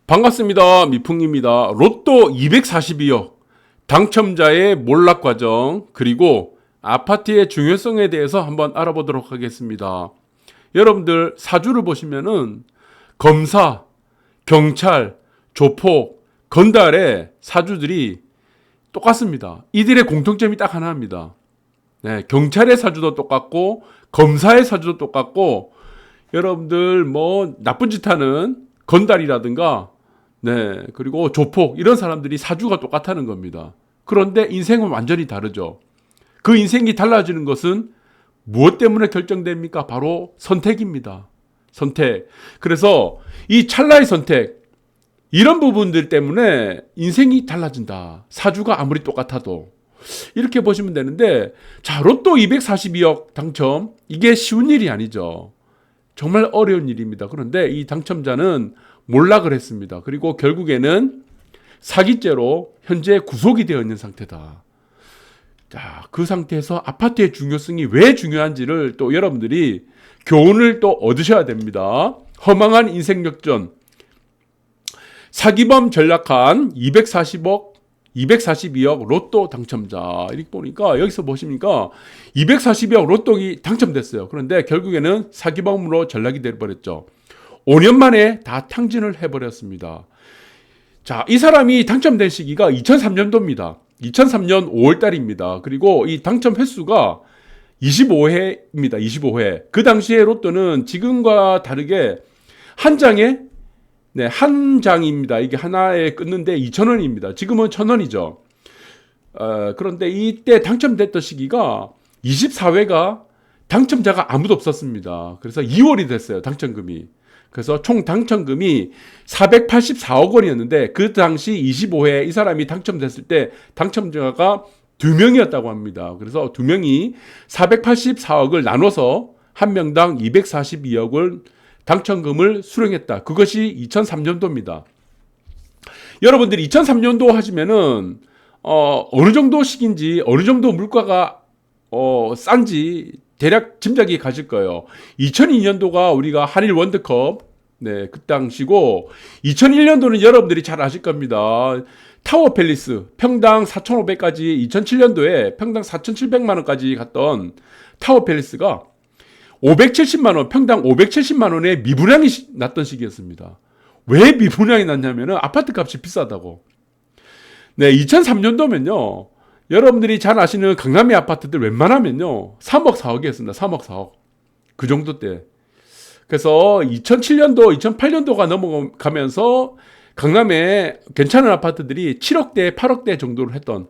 반갑습니다. 미풍입니다. 로또 242억 당첨자의 몰락 과정 그리고 아파트의 중요성에 대해서 한번 알아보도록 하겠습니다. 여러분들 사주를 보시면은 검사, 경찰, 조폭, 건달의 사주들이 똑같습니다. 이들의 공통점이 딱 하나입니다. 네, 경찰의 사주도 똑같고 검사의 사주도 똑같고 여러분들 뭐 나쁜 짓 하는 건달이라든가 네, 그리고 조폭 이런 사람들이 사주가 똑같다는 겁니다. 그런데 인생은 완전히 다르죠. 그 인생이 달라지는 것은 무엇 때문에 결정됩니까? 바로 선택입니다. 선택. 그래서 이 찰나의 선택 이런 부분들 때문에 인생이 달라진다. 사주가 아무리 똑같아도. 이렇게 보시면 되는데 자, 로또 242억 당첨 이게 쉬운 일이 아니죠. 정말 어려운 일입니다. 그런데 이 당첨자는 몰락을 했습니다. 그리고 결국에는 사기죄로 현재 구속이 되어 있는 상태다. 자, 그 상태에서 아파트의 중요성이 왜 중요한지를 또 여러분들이 교훈을 또 얻으셔야 됩니다. 허망한 인생 역전. 사기범 전략한 242억 로또 당첨자. 이렇게 보니까 여기서 보시니까 242억 로또가 당첨됐어요. 그런데 결국에는 사기범으로 전락이 되어버렸죠. 5년 만에 다 탕진을 해버렸습니다. 자, 이 사람이 당첨된 시기가 2003년도입니다. 2003년 5월달입니다. 그리고 이 당첨 횟수가 25회입니다. 25회. 그 당시에 로또는 지금과 다르게 한 장에 네, 한 장입니다. 이게 하나에 끊는데 2,000원입니다. 지금은 1,000원이죠. 그런데 이때 당첨됐던 시기가 24회가 당첨자가 아무도 없었습니다. 그래서 2월이 됐어요. 당첨금이. 그래서 총 당첨금이 484억 원이었는데 그 당시 25회 이 사람이 당첨됐을 때 당첨자가 2명이었다고 합니다. 그래서 2명이 484억을 나눠서 한 명당 242억을 당첨금을 수령했다. 그것이 2003년도입니다. 여러분들이 2003년도 하시면은 어느 정도 시기인지 어느 정도 물가가 싼지 대략 짐작이 가실 거예요. 2002년도가 우리가 한일 월드컵 네, 그 당시고 2001년도는 여러분들이 잘 아실 겁니다. 타워 팰리스 평당 4,500까지 2007년도에 평당 4,700만 원까지 갔던 타워 팰리스가 570만 원, 평당 570만 원의 미분양이 났던 시기였습니다. 왜 미분양이 났냐면은 아파트 값이 비싸다고. 네, 2003년도면요. 여러분들이 잘 아시는 강남의 아파트들 웬만하면요. 3억 4억이었습니다. 3억 4억. 그 정도 때. 그래서 2007년도, 2008년도가 넘어가면서 강남에 괜찮은 아파트들이 7억대, 8억대 정도를 했던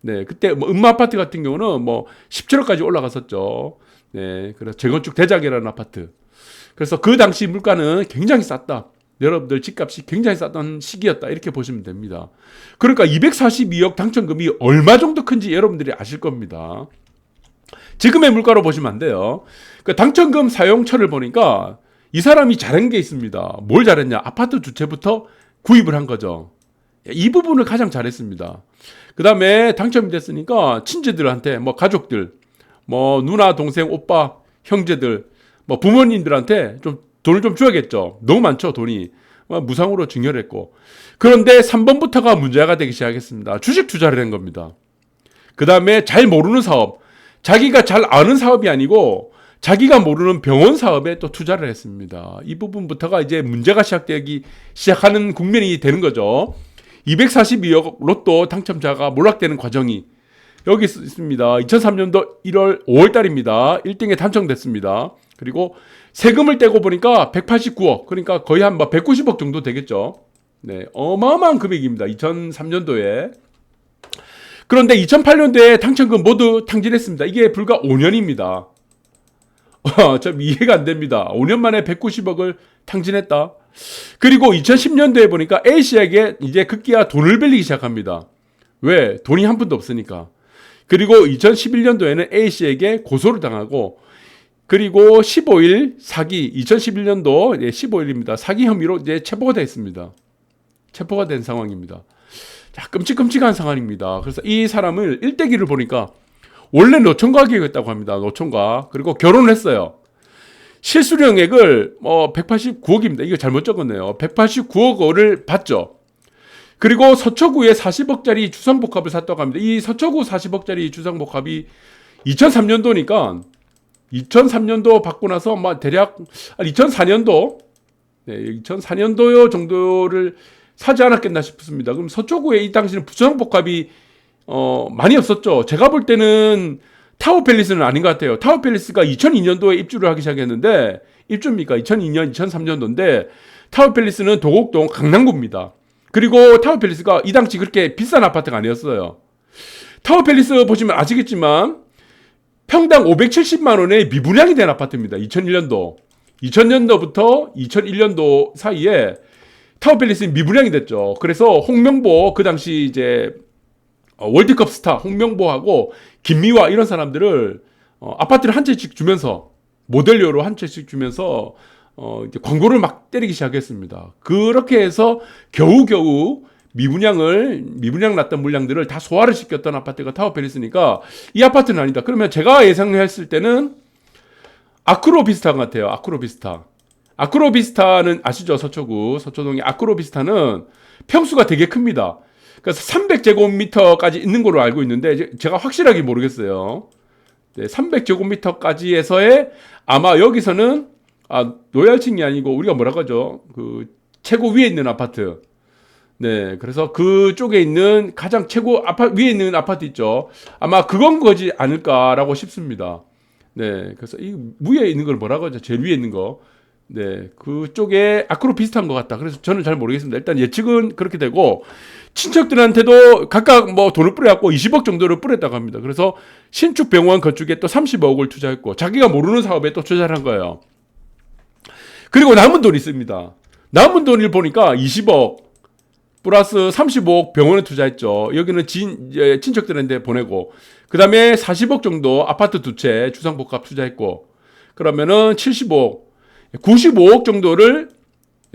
네, 그때 뭐 음마 아파트 같은 경우는 뭐 17억까지 올라갔었죠. 네, 그래서 재건축 대작이라는 아파트. 그래서 그 당시 물가는 굉장히 쌌다. 여러분들 집값이 굉장히 쌌던 시기였다. 이렇게 보시면 됩니다. 그러니까 242억 당첨금이 얼마 정도 큰지 여러분들이 아실 겁니다. 지금의 물가로 보시면 안 돼요. 그 당첨금 사용처를 보니까 이 사람이 잘한 게 있습니다. 뭘 잘했냐? 아파트 주체부터 구입을 한 거죠. 이 부분을 가장 잘했습니다. 그 다음에 당첨이 됐으니까 친지들한테, 뭐 가족들, 뭐 누나, 동생, 오빠, 형제들, 뭐 부모님들한테 좀 돈을 좀 줘야겠죠. 너무 많죠, 돈이. 무상으로 증여를 했고. 그런데 3번부터가 문제가 되기 시작했습니다. 주식 투자를 한 겁니다. 그 다음에 잘 모르는 사업, 자기가 잘 아는 사업이 아니고 자기가 모르는 병원 사업에 또 투자를 했습니다. 이 부분부터가 이제 문제가 시작하는 국면이 되는 거죠. 242억 로또 당첨자가 몰락되는 과정이 여기 있습니다. 2003년도 1월 5월 달입니다. 1등에 당첨됐습니다. 그리고 세금을 떼고 보니까 189억, 그러니까 거의 한 190억 정도 되겠죠. 네, 어마어마한 금액입니다. 2003년도에. 그런데 2008년도에 당첨금 모두 탕진했습니다. 이게 불과 5년입니다. 좀 이해가 안 됩니다. 5년 만에 190억을 탕진했다. 그리고 2010년도에 보니까 A씨에게 이제 급기야 돈을 빌리기 시작합니다. 왜? 돈이 한 푼도 없으니까. 그리고 2011년도에는 A씨에게 고소를 당하고 그리고 15일 사기, 2011년도 15일입니다. 사기 혐의로 이제 체포가 됐습니다. 체포가 된 상황입니다. 자, 끔찍끔찍한 상황입니다. 그래서 이 사람을 일대기를 보니까 원래 노총각이었다고 합니다. 노총각. 그리고 결혼을 했어요. 실수령액을 189억입니다. 이거 잘못 적었네요. 189억 원을 받죠. 그리고 서초구에 40억짜리 주상복합을 샀다고 합니다. 이 서초구 40억짜리 주상복합이 2003년도니까 2003년도 받고 나서 대략 2004년도 2004년도 정도를 사지 않았겠나 싶습니다. 그럼 서초구에 이 당시는 주상복합이 많이 없었죠. 제가 볼 때는 타워팰리스는 아닌 것 같아요. 타워팰리스가 2002년도에 입주를 하기 시작했는데, 입주입니까? 2002년, 2003년도인데, 타워팰리스는 도곡동 강남구입니다. 그리고 타워팰리스가 이 당시 그렇게 비싼 아파트가 아니었어요. 타워팰리스 보시면 아시겠지만, 평당 570만 원에 미분양이 된 아파트입니다. 2001년도. 2000년도부터 2001년도 사이에 타워팰리스는 미분양이 됐죠. 그래서 홍명보, 그 당시 이제 월드컵 스타 홍명보하고 김미화 이런 사람들을 아파트를 한 채씩 주면서 모델료로 한 채씩 주면서 이제 광고를 막 때리기 시작했습니다. 그렇게 해서 겨우겨우 미분양 났던 물량들을 다 소화를 시켰던 아파트가 타워팰리스니까 이 아파트는 아니다. 그러면 제가 예상했을 때는 아크로비스타 같아요. 아크로비스타는 아시죠? 서초동의 아크로비스타는 평수가 되게 큽니다. 그래서 300제곱미터까지 있는 걸로 알고 있는데 제가 확실하게 모르겠어요. 네, 300제곱미터까지에서의 아마 여기서는 노열층이 아니고 우리가 뭐라고 하죠? 그 최고 위에 있는 아파트. 네, 그래서 그쪽에 있는 가장 최고 위에 있는 아파트 있죠. 아마 그건 거지 않을까라고 싶습니다. 네, 그래서 이 위에 있는 걸 뭐라고 하죠? 제일 위에 있는 거. 네, 그쪽에 아크로 비슷한 것 같다. 그래서 저는 잘 모르겠습니다. 일단 예측은 그렇게 되고, 친척들한테도 각각 돈을 뿌려갖고 20억 정도를 뿌렸다고 합니다. 그래서 신축 병원 건축에 또 30억을 투자했고, 자기가 모르는 사업에 또 투자를 한 거예요. 그리고 남은 돈이 있습니다. 남은 돈을 보니까 20억 플러스 35억 병원에 투자했죠. 여기는 친척들한테 보내고, 그 다음에 40억 정도 아파트 2채 주상복합 투자했고, 그러면은 75억, 95억 정도를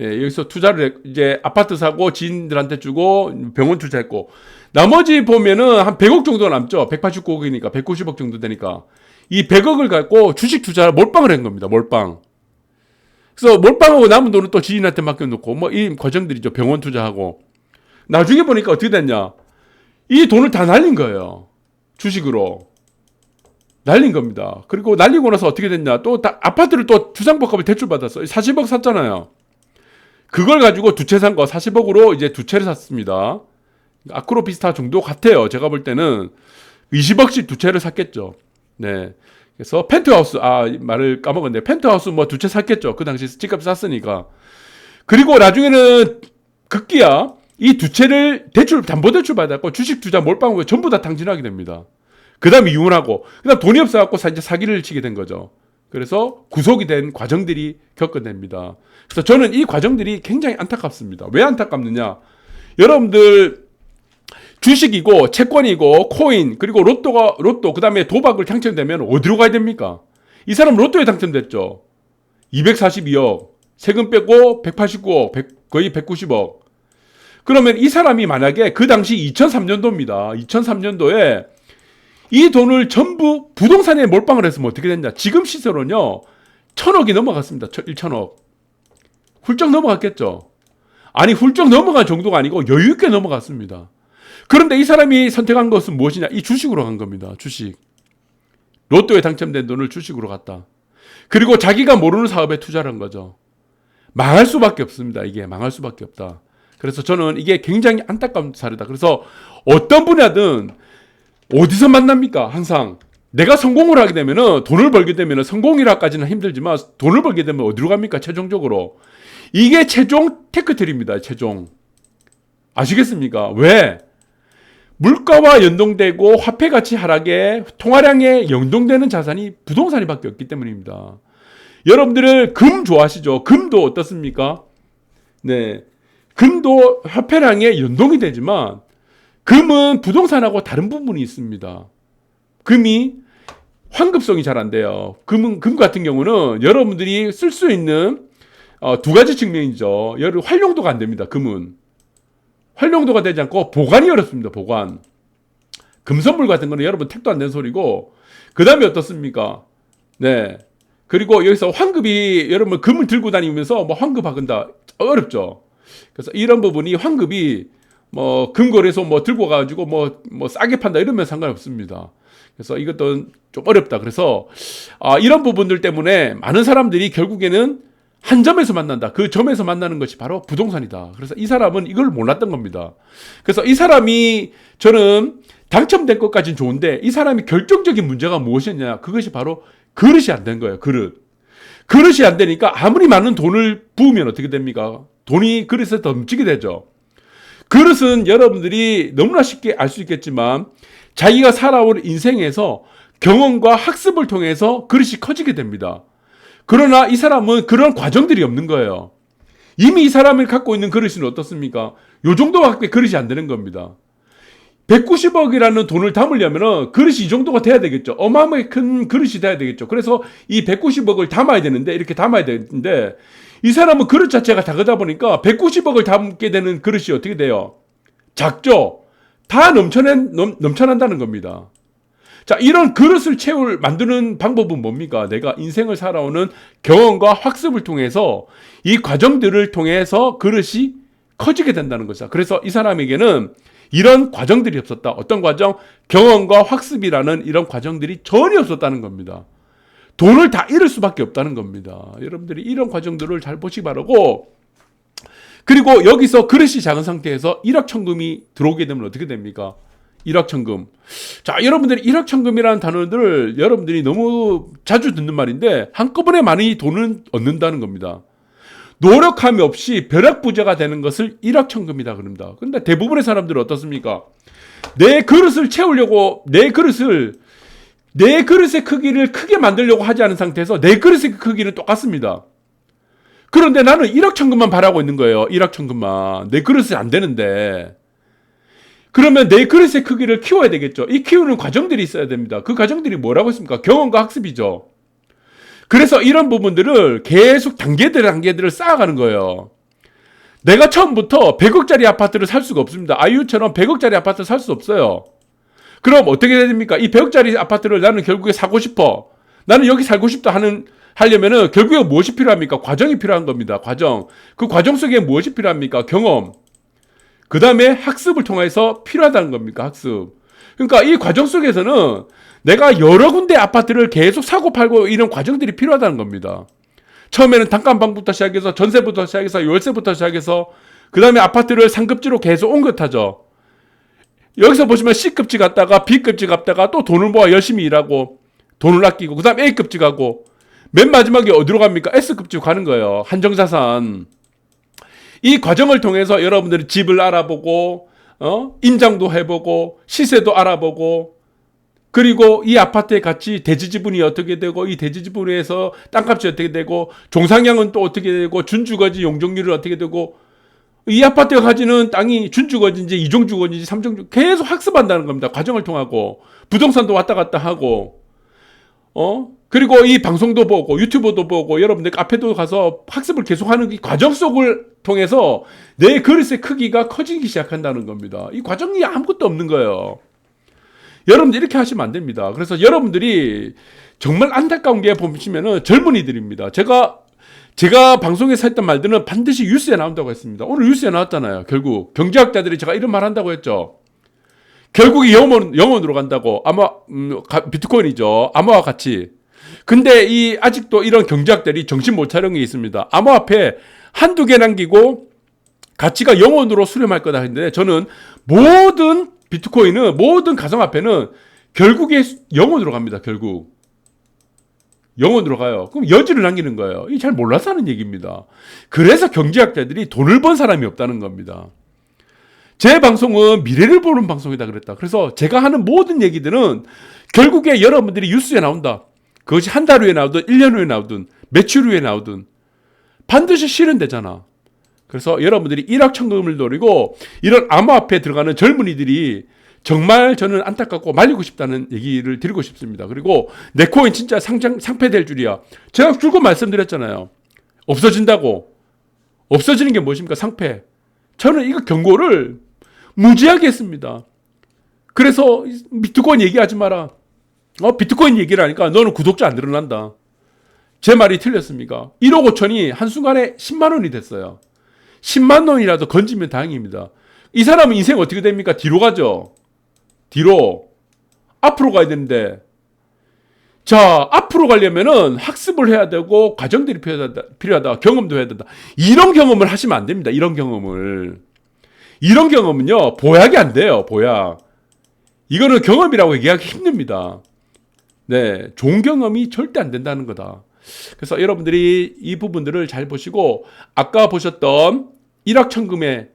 여기서 투자를 이제 아파트 사고 지인들한테 주고 병원 투자했고, 나머지 보면은 한 100억 정도 남죠. 189억이니까 190억 정도 되니까 이 100억을 갖고 주식 투자를 몰빵을 한 겁니다. 몰빵. 그래서 몰빵하고 남은 돈은 또 지인한테 맡겨놓고 이 과정들이죠. 병원 투자하고. 나중에 보니까 어떻게 됐냐? 이 돈을 다 날린 거예요. 주식으로. 날린 겁니다. 그리고 날리고 나서 어떻게 됐냐? 또 아파트를 또 주상복합을 대출받았어요. 40억 샀잖아요. 그걸 가지고 2채 산 거 40억으로 이제 2채를 샀습니다. 아크로비스타 정도 같아요. 제가 볼 때는 20억씩 2채를 샀겠죠. 네. 그래서 펜트하우스, 말을 까먹었네. 펜트하우스 2채 샀겠죠. 그 당시 집값 쌌으니까. 그리고 나중에는 급기야 이 2채를 담보대출 받았고 주식 투자 몰빵하고 전부 다 탕진하게 됩니다. 그 다음에 이혼하고, 그 다음 돈이 없어갖고 이제 사기를 치게 된 거죠. 그래서 구속이 된 과정들이 겪어냅니다. 그래서 저는 이 과정들이 굉장히 안타깝습니다. 왜 안타깝느냐? 여러분들 주식이고 채권이고 코인 그리고 로또 그 다음에 도박을 당첨되면 어디로 가야 됩니까? 이 사람 로또에 당첨됐죠. 242억 세금 빼고 189억 거의 190억. 그러면 이 사람이 만약에 그 당시 2003년도입니다. 2003년도에 이 돈을 전부 부동산에 몰빵을 했으면 어떻게 됐냐? 지금 시세로는요 1000억이 넘어갔습니다. 1000억 훌쩍 넘어갔겠죠. 아니 훌쩍 넘어간 정도가 아니고 여유있게 넘어갔습니다. 그런데 이 사람이 선택한 것은 무엇이냐? 이 주식으로 간 겁니다. 주식. 로또에 당첨된 돈을 주식으로 갔다. 그리고 자기가 모르는 사업에 투자를 한 거죠. 망할 수밖에 없습니다. 이게 망할 수밖에 없다. 그래서 저는 이게 굉장히 안타까운 사례다. 그래서 어떤 분야든 어디서 만납니까? 항상 내가 성공을 하게 되면은 돈을 벌게 되면은 성공이라까지는 힘들지만 돈을 벌게 되면 어디로 갑니까? 최종적으로 이게 최종 테크트리입니다. 최종 아시겠습니까? 왜? 물가와 연동되고 화폐 가치 하락에 통화량에 연동되는 자산이 부동산이밖에 없기 때문입니다. 여러분들은 금 좋아하시죠? 금도 어떻습니까? 네, 금도 화폐량에 연동이 되지만 금은 부동산하고 다른 부분이 있습니다. 금이 환급성이 잘 안 돼요. 금 같은 경우는 여러분들이 쓸 수 있는 두 가지 측면이죠. 활용도가 안 됩니다. 금은 활용도가 되지 않고 보관이 어렵습니다. 보관. 금선물 같은 거는 여러분 택도 안 되는 소리고, 그 다음에 어떻습니까? 네, 그리고 여기서 환급이 여러분 금을 들고 다니면서 뭐 환급하건다 어렵죠. 그래서 이런 부분이 환급이 뭐 금거래소 뭐 들고 가지고 뭐 싸게 판다 이러면 상관없습니다. 그래서 이것도 좀 어렵다. 그래서 이런 부분들 때문에 많은 사람들이 결국에는 한 점에서 만난다. 그 점에서 만나는 것이 바로 부동산이다. 그래서 이 사람은 이걸 몰랐던 겁니다. 그래서 이 사람이 저는 당첨된 것까지는 좋은데 이 사람이 결정적인 문제가 무엇이었냐. 그것이 바로 그릇이 안 된 거예요. 그릇이 안 되니까 아무리 많은 돈을 부으면 어떻게 됩니까? 돈이 그릇에 넘치게 되죠. 그릇은 여러분들이 너무나 쉽게 알 수 있겠지만 자기가 살아온 인생에서 경험과 학습을 통해서 그릇이 커지게 됩니다. 그러나 이 사람은 그런 과정들이 없는 거예요. 이미 이 사람이 갖고 있는 그릇은 어떻습니까? 요 정도밖에 그릇이 안 되는 겁니다. 190억이라는 돈을 담으려면 그릇이 이 정도가 돼야 되겠죠. 어마어마하게 큰 그릇이 돼야 되겠죠. 그래서 이 190억을 담아야 되는데 이렇게 담아야 되는데 이 사람은 그릇 자체가 작다 보니까 190억을 담게 되는 그릇이 어떻게 돼요? 작죠. 다 넘쳐난다는 겁니다. 자, 이런 그릇을 만드는 방법은 뭡니까? 내가 인생을 살아오는 경험과 학습을 통해서 이 과정들을 통해서 그릇이 커지게 된다는 거죠. 그래서 이 사람에게는 이런 과정들이 없었다. 어떤 과정? 경험과 학습이라는 이런 과정들이 전혀 없었다는 겁니다. 돈을 다 잃을 수밖에 없다는 겁니다. 여러분들이 이런 과정들을 잘 보시기 바라고, 그리고 여기서 그릇이 작은 상태에서 일확천금이 들어오게 되면 어떻게 됩니까? 일확천금. 자, 여러분들이 일확천금이라는 단어를 여러분들이 너무 자주 듣는 말인데 한꺼번에 많이 돈을 얻는다는 겁니다. 노력함이 없이 벼락부자가 되는 것을 일확천금이다 그럽니다. 그런데 대부분의 사람들은 어떻습니까? 내 그릇을 채우려고 내 그릇의 크기를 크게 만들려고 하지 않은 상태에서 내 그릇의 크기는 똑같습니다. 그런데 나는 일확천금만 바라고 있는 거예요. 일확천금만. 내 그릇이 안 되는데. 그러면 내 그릇의 크기를 키워야 되겠죠. 이 키우는 과정들이 있어야 됩니다. 그 과정들이 뭐라고 했습니까? 경험과 학습이죠. 그래서 이런 부분들을 계속 단계들을 쌓아가는 거예요. 내가 처음부터 100억짜리 아파트를 살 수가 없습니다. 아이유처럼 100억짜리 아파트를 살 수 없어요. 그럼 어떻게 됩니까? 이 100억짜리 아파트를 나는 결국에 사고 싶어. 나는 여기 살고 싶다 하려면은 결국에 무엇이 필요합니까? 과정이 필요한 겁니다. 과정. 그 과정 속에 무엇이 필요합니까? 경험. 그 다음에 학습을 통해서 필요하다는 겁니까? 학습. 그러니까 이 과정 속에서는 내가 여러 군데 아파트를 계속 사고 팔고 이런 과정들이 필요하다는 겁니다. 처음에는 단칸방부터 시작해서 전세부터 시작해서 월세부터 시작해서 그 다음에 아파트를 상급지로 계속 옮겨 타죠. 여기서 보시면 C급지 갔다가 B급지 갔다가 또 돈을 모아 열심히 일하고 돈을 아끼고 그 다음에 A급지 가고 맨 마지막에 어디로 갑니까? S급지 가는 거예요. 한정자산. 이 과정을 통해서 여러분들이 집을 알아보고 임장도 해보고 시세도 알아보고 그리고 이 아파트의 가치 대지지분이 어떻게 되고 이 대지지분에서 땅값이 어떻게 되고 종상향은 또 어떻게 되고 준주거지 용적률은 어떻게 되고 이 아파트가 가지는 땅이 준주거지인지 이종주거지인지 삼종주 계속 학습한다는 겁니다. 과정을 통하고 부동산도 왔다 갔다 하고 그리고 이 방송도 보고 유튜브도 보고 여러분들 카페도 가서 학습을 계속하는 이 과정 속을 통해서 내 그릇의 크기가 커지기 시작한다는 겁니다. 이 과정이 아무것도 없는 거예요. 여러분들 이렇게 하시면 안 됩니다. 그래서 여러분들이 정말 안타까운 게 보시면은 젊은이들입니다. 제가 방송에서 했던 말들은 반드시 뉴스에 나온다고 했습니다. 오늘 뉴스에 나왔잖아요. 결국 경제학자들이 제가 이런 말 한다고 했죠. 결국이 영원으로 간다고. 비트코인이죠. 암호화 가치. 근데 아직도 이런 경제학들이 정신 못 차린 게 있습니다. 암호화폐 한두 개 남기고 가치가 영원으로 수렴할 거다 했는데 저는 모든 비트코인은 모든 가상화폐는 결국에 영원으로 갑니다. 결국. 영원으로 가요. 그럼 여지를 남기는 거예요. 이 잘 몰라서 하는 얘기입니다. 그래서 경제학자들이 돈을 번 사람이 없다는 겁니다. 제 방송은 미래를 보는 방송이다 그랬다. 그래서 제가 하는 모든 얘기들은 결국에 여러분들이 뉴스에 나온다. 그것이 한 달 후에 나오든 1년 후에 나오든 며칠 후에 나오든 반드시 실현되잖아. 그래서 여러분들이 일확천금을 노리고 이런 암호화폐에 들어가는 젊은이들이 정말 저는 안타깝고 말리고 싶다는 얘기를 드리고 싶습니다. 그리고 내 코인 진짜 상폐될 줄이야. 제가 줄곧 말씀드렸잖아요. 없어진다고. 없어지는 게 무엇입니까? 상폐. 저는 이거 경고를 무지하게 했습니다. 그래서 비트코인 얘기하지 마라. 비트코인 얘기를 하니까 너는 구독자 안 늘어난다. 제 말이 틀렸습니까? 1억 5천이 한순간에 10만 원이 됐어요. 10만 원이라도 건지면 다행입니다. 이 사람은 인생 어떻게 됩니까? 뒤로 가죠. 뒤로. 앞으로 가야 되는데. 자, 앞으로 가려면은 학습을 해야 되고, 과정들이 필요하다. 경험도 해야 된다. 이런 경험을 하시면 안 됩니다. 이런 경험을. 이런 경험은요, 보약이 안 돼요. 보약. 이거는 경험이라고 얘기하기 힘듭니다. 네, 좋은 경험이 절대 안 된다는 거다. 그래서 여러분들이 이 부분들을 잘 보시고, 아까 보셨던 일확천금의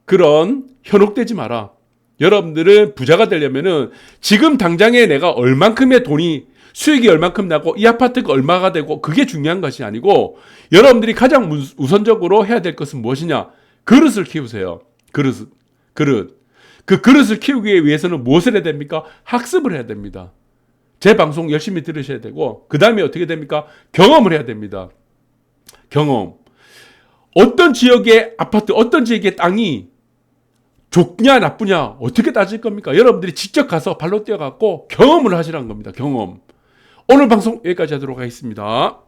그런 현혹되지 마라. 여러분들은 부자가 되려면은 지금 당장에 내가 얼만큼의 돈이 수익이 얼만큼 나고 이 아파트가 얼마가 되고 그게 중요한 것이 아니고 여러분들이 가장 우선적으로 해야 될 것은 무엇이냐? 그릇을 키우세요. 그릇. 그 그릇을 키우기 위해서는 무엇을 해야 됩니까? 학습을 해야 됩니다. 제 방송 열심히 들으셔야 되고 그 다음에 어떻게 됩니까? 경험을 해야 됩니다. 경험. 어떤 지역의 아파트, 어떤 지역의 땅이 좋냐 나쁘냐 어떻게 따질 겁니까? 여러분들이 직접 가서 발로 뛰어갖고 경험을 하시라는 겁니다. 경험. 오늘 방송 여기까지 하도록 하겠습니다.